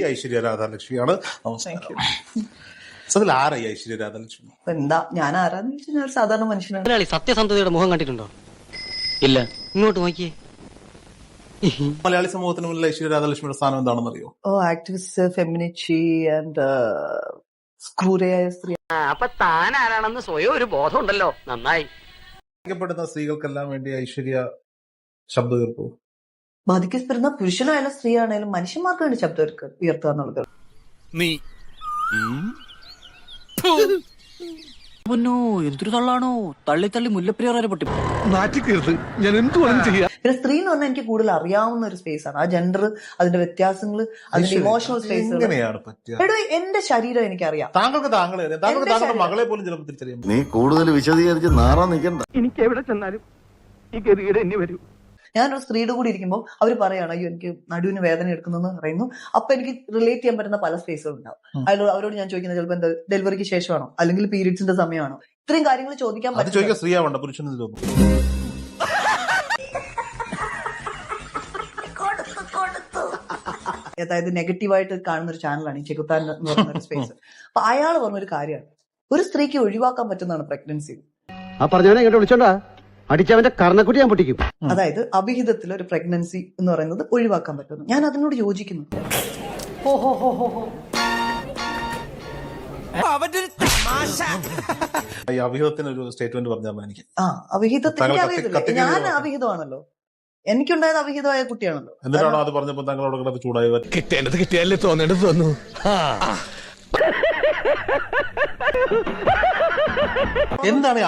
ഐശ്വര്യ രാധാലക്ഷ്മിയാണ്. നമസ്കാരം. അതിൽ ആരായി ഐശ്വര്യ രാധാലക്ഷ്മി? എന്താ ഞാൻ ആരാന്ന് വെച്ചാൽ ഞാൻ ഒരു സാധാരണ മനുഷ്യനാണ്. സത്യസന്ധതയുടെ മുഖം കണ്ടിട്ടുണ്ടോ? ഇല്ല. ഇങ്ങോട്ട് നോക്കിയേ. മലയാളി സമൂഹത്തിന് മുന്നിൽ ഐശ്വര്യ രാധാലക്ഷ്മിയുടെ സ്ഥാനം എന്താണെന്ന് അറിയോ? ആക്ടിവിസ്റ്റ്, ഫെമിനിറ്റി ആൻഡ് ക്രൂരയായ സ്ത്രീ. അപ്പൊ താൻ ആരാണെന്ന് സ്വയം ഒരു ബോധം ഉണ്ടല്ലോ. നന്നായി. ബാധിക്കപ്പെടുന്ന സ്ത്രീകൾക്കെല്ലാം വേണ്ടി ഐശ്വര്യ ശബ്ദം ഉയർത്തും. ബാധിക്കപ്പെടുന്ന പുരുഷനായാലും സ്ത്രീ ആണെങ്കിലും മനുഷ്യന്മാർക്ക് വേണ്ടി ശബ്ദം ഉയർത്തുക എന്നുള്ളത്. നീ എന്തൊരു തള്ളാണോ, തള്ളി തള്ളി മുല്ലപ്പെരിയാർ പൊട്ടി നാറ്റിക്കരുത്. ഞാൻ എന്ത് വേണം ചെയ്യാം. പിന്നെ സ്ത്രീ എന്ന് പറഞ്ഞാൽ എനിക്ക് കൂടുതൽ അറിയാവുന്ന ഒരു സ്പേസ് ആണ്. ആ ജെൻഡർ, അതിന്റെ വ്യത്യാസങ്ങൾ, അതിന്റെ ഇമോഷണൽ സ്പേസ്. എങ്ങനെയാണ് പറ്റുക? എടോ, എന്റെ ശരീരം എനിക്കറിയാം. താങ്കളുടെ മകളെ പോലും ചിലപ്പോൾ തിരിച്ചറിയാം. നീ കൂടുതൽ വിശദീകരിച്ച് നാറാൻ നിൽക്കണ്ട. എനിക്ക് എവിടെ ചെന്നാലും ഈ ഗതികേട് എന്നെ വരൂ. ഞാനൊരു സ്ത്രീയുടെ കൂടി ഇരിക്കുമ്പോൾ അവർ പറയാണ്, അയ്യോ എനിക്ക് നടുവിന് വേദന എടുക്കുന്നു പറയുന്നു. അപ്പൊ എനിക്ക് റിലേറ്റ് ചെയ്യാൻ പറ്റുന്ന പല സ്പേസുകളും ഉണ്ടാവും. അവരോട് ഞാൻ ചോദിക്കുന്നത് ചിലപ്പോൾ എന്താ ഡെലിവറിക്ക് ശേഷമാണോ അല്ലെങ്കിൽ പീരീഡ്സിന്റെ സമയമാണോ, ഇത്രയും കാര്യങ്ങൾ ചോദിക്കാൻ പറ്റും. സ്ത്രീയാവണ്ട, പുരുഷന് തോന്നുന്നു. അതായത് നെഗറ്റീവായിട്ട് കാണുന്ന ഒരു ചാനലാണ് ഈ ചെകുത്താൻ എന്ന് പറയുന്ന ഒരു സ്പേസ്. അപ്പൊ അയാൾ പറഞ്ഞൊരു കാര്യമാണ്, ഒരു സ്ത്രീക്ക് ഒഴിവാക്കാൻ പറ്റുന്നതാണ് പ്രഗ്നൻസി. ആ പറഞ്ഞവനെ ഇങ്ങോട്ട് വിളിച്ചോണ്ടാ അടിച്ചവന്റെ കർണക്കുട്ടി ഞാൻ പൊട്ടിക്കും. അതായത് അവിഹിതത്തിൽ ഒരു പ്രഗ്നൻസി എന്ന് പറയുന്നത് ഒഴിവാക്കാൻ പറ്റുന്നു. ഞാൻ അതിനോട് യോജിക്കുന്നു. ഈ അവിഹിതത്തിന് ഒരു സ്റ്റേറ്റ്മെന്റ് പറഞ്ഞാൽ എനിക്ക് അവിഹിതത്തിൽ ഞാൻ അവിഹിതമാണല്ലോ, എനിക്കുണ്ടായത് അവിഹിതമായ കുട്ടിയാണല്ലോ. എന്നിട്ടാണോ അത് പറഞ്ഞപ്പോ താങ്കളോട് ചൂടായി? കിട്ടേണ്ടത് കിട്ടിയാലേ തോന്നേണ്ടത് തോന്നുന്നു. എന്താണ്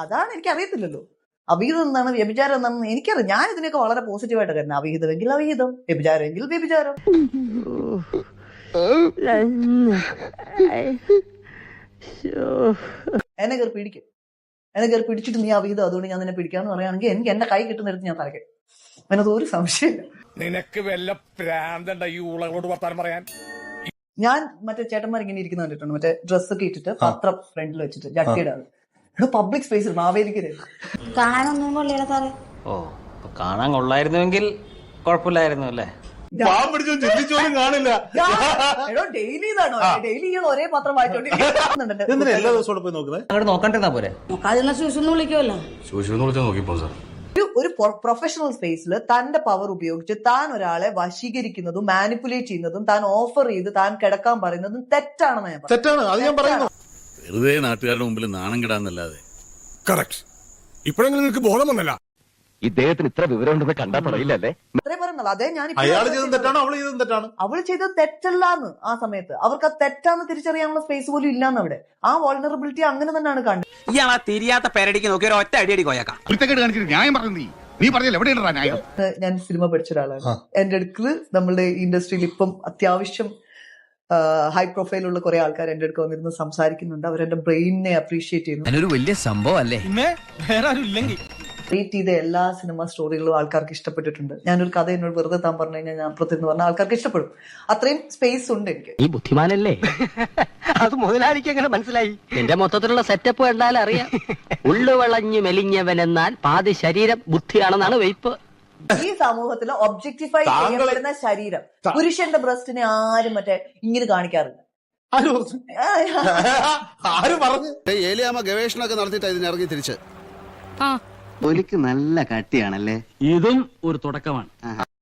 അതാണ് എനിക്ക് അറിയത്തില്ലല്ലോ. അവിഹിതം എന്താണ്, വ്യഭിചാരം എന്താണെന്ന് എനിക്കറിയാം. ഞാൻ ഇതിനൊക്കെ വളരെ പോസിറ്റീവായിട്ട് കരുതുന്നത്. അവിഹിതമെങ്കിൽ അവിഹിതം, വ്യഭിചാരമെങ്കിൽ വ്യഭിചാരം. എന്നെ കയറി പിടിക്കും. എന്നെ കയറി പിടിച്ചിട്ട് നീ അവിഹിതം അതുകൊണ്ട് ഞാൻ നിന്നെ പിടിക്കാന്ന് പറയുകയാണെങ്കിൽ എനിക്ക് എന്റെ കൈ കിട്ടുന്നിടത്ത് ഞാൻ തലയ്ക്കും. അതിനകത്ത് ഒരു സംശയമില്ല. നിനക്ക് വല്ല പ്രാന്തണ്ട ഈ ഊളകളോട് വർത്താനം പറയാൻ. ഞാൻ മറ്റേ ചേട്ടന്മാർ ഇങ്ങനെ ഇരിക്കുന്ന കണ്ടിട്ടുണ്ട്, മറ്റേ ഡ്രസ്സൊക്കെ ഇട്ടിട്ട് പത്രം ഫ്രണ്ടിൽ വെച്ചിട്ട് ജട്ടിയുടെ പബ്ലിക് സ്പേസിൽ മാവേലിക്കര് കാണാനൊന്നും കൊള്ളില്ല സാറേ. ഓ, കാണാൻ കൊള്ളായിരുന്നുവെങ്കിൽ കുഴപ്പമില്ലായിരുന്നു അല്ലേ? കാണില്ല. ഡെയിലി ഇതാണോ? ഡെയിലി ഒരേ പത്രം വായിച്ചോണ്ടിരിക്കുന്നുണ്ട്. എല്ലാ ദിവസവും പോയി നോക്കുന്നത്. അങ്ങോട്ട് നോക്കണ്ടിരുന്നാ പോരെ? നോക്കാതിരുന്ന ശൂശൊന്നും വിളിക്കുമല്ലോ. ഒരു പ്രൊഫഷണൽ സ്പേസിൽ തന്റെ പവർ ഉപയോഗിച്ച് താൻ ഒരാളെ വശീകരിക്കുന്നതും മാനിപ്പുലേറ്റ് ചെയ്യുന്നതും താൻ ഓഫർ ചെയ്ത് താൻ കിടക്കാൻ പറയുന്നതും തെറ്റാണെന്ന് ഞാൻ തെറ്റാണ്, അത് ഞാൻ പറയുന്നു. വെറുതെ നാട്ടുകാരുടെ മുമ്പിൽ നാണം കിടാന്നല്ലാതെ. കറക്റ്റ്. ഇപ്പോഴെങ്കിലും നിനക്ക് ബോധം വന്നല്ല. ഇദ്ദേഹത്തിന് ഇത്ര വിവരം ഉണ്ടെന്ന് കണ്ടാ പറയില്ലല്ലേ? അത്രേ പറയുന്നുള്ളൂ. അതേ ഞാൻ അയാൾ ചെയ്തത് തെറ്റാണോ അവള് ചെയ്തത് തെറ്റാണ്? അവള് ചെയ്തത് തെറ്റല്ലാന്ന്. ആ സമയത്ത് അവർക്ക് ആ തെറ്റാന്ന് തിരിച്ചറിയാനുള്ള സ്പേസ് പോലും ഇല്ലാന്ന്. അവിടെ ആ വൾണറബിലിറ്റി അങ്ങനെ തന്നെയാണ് കണ്ടത്. ഇയാളാ തിരിയാത്ത പേരടിക്ക് നോക്കി ഒരു ഒറ്റ അടി കൊയ്യാക്കാം. ഞാൻ സിനിമ പഠിച്ച ഒരാളാണ്. എന്റെ അടുക്കല് നമ്മളുടെ ഇൻഡസ്ട്രിയിൽ ഇപ്പം അത്യാവശ്യം ഹൈ പ്രൊഫൈലുള്ള കുറെ ആൾക്കാർ എന്റെ അടുത്ത് വന്നിരുന്ന് സംസാരിക്കുന്നുണ്ട്. അവരെന്റെ ബ്രെയിനിനെ അപ്രീഷിയേറ്റ് ചെയ്യുന്നു. അതിനൊരു വലിയ സംഭവം അല്ലേ? റീറ്റ് ചെയ്ത എല്ലാ സിനിമ സ്റ്റോറികളും ആൾക്കാർക്ക് ഇഷ്ടപ്പെട്ടിട്ടുണ്ട്. ഞാനൊരു കഥ എന്നോട് വെറുതെ താൻ പറഞ്ഞു കഴിഞ്ഞാൽ ഞാൻ അപ്പുറത്ത് പറഞ്ഞാൽ ആൾക്കാർക്ക് ഇഷ്ടപ്പെടും. അത്രയും സ്പേസ് ഉണ്ട് എനിക്ക്. ഈ ബുദ്ധിമാനല്ലേ? അത് മുതലാളിക്ക് എങ്ങനെ മനസ്സിലായി? എന്റെ മൊത്തത്തിലുള്ള സെറ്റപ്പ് കണ്ടാൽ അറിയാം. ഉള്ളു വളഞ്ഞു മെലിഞ്ഞവൻ എന്നാൽ പാതി ശരീരം ബുദ്ധിയാണെന്നാണ് വെയ്പ്പ്. ഈ സമൂഹത്തിൽ ഒബ്ജക്ടിഫൈ ചെയ്യപ്പെടുന്ന ശരീരം, പുരുഷന്റെ ബ്രസ്റ്റിനെ ആരും മറ്റേ ഇങ്ങനെ കാണിക്കാറില്ല. ആര് പറഞ്ഞു? ഏലിയാമ്മ ഗവേഷണമൊക്കെ നടത്തിയിട്ട് ഇതിനിറങ്ങി തിരിച്ച്. തൊലിക്ക് നല്ല കട്ടിയാണല്ലേ? ഇതും ഒരു തുടക്കമാണ്.